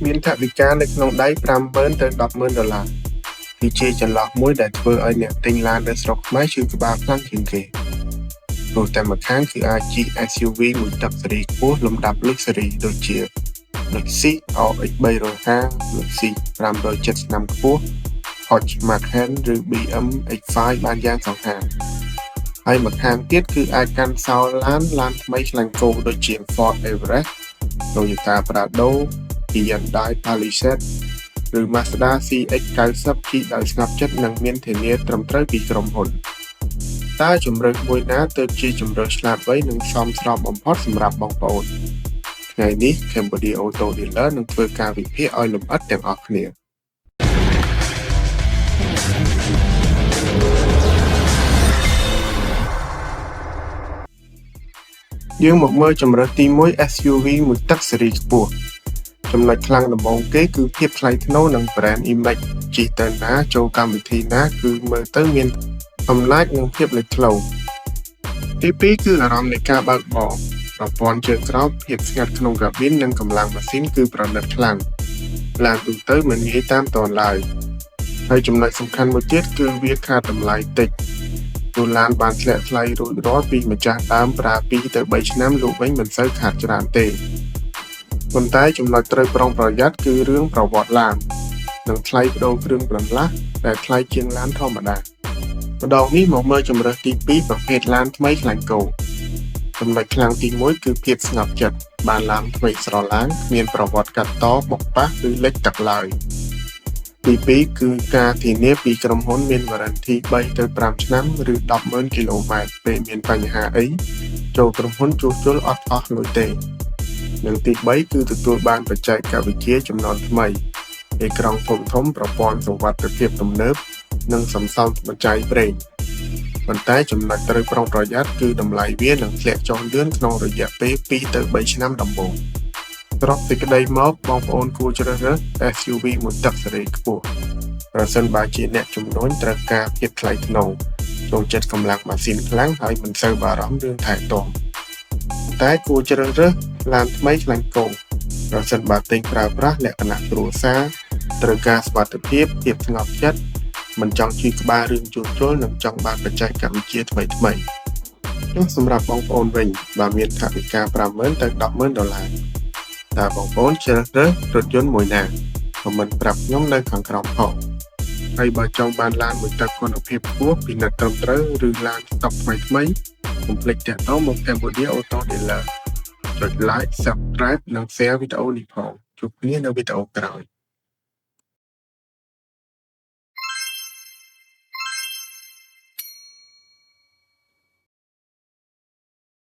មានថវិកានៅក្នុងដៃ $50,000 ទៅ $10,000 គឺជាចន្លោះមួយដែលធ្វើឲ្យអ្នកទិញឡាននៅស្រុកខ្មែរឈឺក្បាលខ្លាំងជាងគេព្រោះតែម្ខាងគឺអាចជិះ SUV មួយទឹកស៊េរីខ្ពស់លំដាប់ Luxury ដូចជា Lexus RX 350 Lexus 507 ឆ្នាំខ្ពស់ Porsche Macan ឬ BMW X5 បានយ៉ាងសង្ហាហើយម្ខាងទៀតគឺអាចកាន់សោឡានថ្មីខ្លាំងគោដូចជា Ford Everest Toyota Prado Hyundai Palisade ឬ Mazda CX-90 ជិះដោយស្ងប់ចិត្តនិងមានធានាត្រឹមត្រូវពីក្រុមហ៊ុនតើជម្រើសមួយណាទើបជាជម្រើសឆ្លាតវៃនិងសមស្របបំផុតសម្រាប់បងប្អូនថ្ងៃនេះ Cambodia Auto Dealer នឹងធ្វើការវិភាគឲ្យលម្អិតទាំងអស់គ្នាយើងមកមើលជម្រើសទី1 SUV មួយទឹកស៊េរីខ្ពស់ចំណុចខ្លាំងដំបូងគេគឺភាពថ្លៃថ្នូរនិង brand image ជិះទៅណាចូលកម្មវិធីណាគឺមើលទៅមានអំណាចនិងភាពលេចធ្លោទី2គឺអារម្មណ៍នៃការបើកបរប្រព័ន្ធជើងក្រោមភាពស្ងាត់ក្នុងកាប៊ីននិងកម្លាំងម៉ាស៊ីនគឺប្រណិតខ្លាំងឡានទូទៅមិនងាយតាមទាន់ឡើយហើយចំណុចសំខាន់មួយទៀតគឺវាខាតតម្លៃតិចទូឡានបានធ្លាក់ថ្លៃរួចរាល់ពីម្ចាស់ដើមប្រើ2ទៅ3ឆ្នាំលក់វិញមិនសូវខាតច្រើនទេប៉ុន្តែចំណុចត្រូវប្រុងប្រយ័ត្នគឺរឿងប្រវត្តិឡាននិងថ្លៃប្ដូរគ្រឿងបន្លាស់ដែលថ្លៃជាងឡានធម្មតាម្ដងនេះមកមើលជម្រើសទី2ប្រភេទឡានថ្មីខ្លាញ់គោចំណុចខ្លាំងទី1គឺភាពស្ងប់ចិត្តបានឡានថ្មីស្រឡាងគ្មានប្រវត្តិកាត់តបុកប៉ះឬលេចទឹកឡើយទី2គឺការធានាពីក្រុមហ៊ុនមាន warranty 3ទៅ5ឆ្នាំឬ 10,000 គីឡូម៉ែត្រពេលមានបញ្ហាអីចូលក្រុមហ៊ុនជួសជុលអត់អស់លុយទេនិងទី3គឺទទួលបានបច្ចេកវិទ្យាជំនាន់ថ្មីអេក្រង់ធំប្រព័ន្ធសុវត្ថិភាពទំនើបនិងសន្សំសំចៃប្រេងប៉ុន្តែចំណុចត្រូវប្រុងប្រយ័ត្នគឺតម្លៃវានឹងធ្លាក់ចុះលឿនក្នុងរយៈពេល2ទៅ3ឆ្នាំដំបូងស្របសេចក្តីមកបងប្អូនគួរជ្រើសរើស SUV មួយទឹកស៊េរីខ្ពស់ប្រសិនបើជាអ្នកជំនួញត្រូវការភាពថ្លៃថ្នូរចូលចិត្តកម្លាំងម៉ាស៊ីនខ្លាំងហើយមិនសូវបារម្ភរឿងថែទាំតែគួរជ្រើសរើសឡានថ្មីខ្លាញ់គោប្រសិនបើទិញប្រើប្រាស់លក្ខណៈគ្រួសារត្រូវការសុវត្ថិភាពស្ងប់ចិត្តមិនចង់ជិះក្បាលរឿងជួសជុលនិងចង់បានបច្ចេកវិទ្យាថ្មីចុះសម្រាប់បងប្អូនវិញបើមានថវិកា $50,000 ទៅ $10,000 តើបងប្អូនជ្រើសរើសរថយន្តមួយណាខមមិនប្រាប់ខ្ញុំនៅខាងក្រោមផងហើយបើចង់បានឡានមួយទឹកគុណភាពខ្ពស់ពិនិត្យត្រឹមត្រូវឬឡានស្តុកថ្មីកុំភ្លេចទាក់ទងមក Cambodia Auto Dealer ចុច like Subscribe និង Share វីដេអូនេះផងជួបគ្នានៅវីដេអូក្រោយ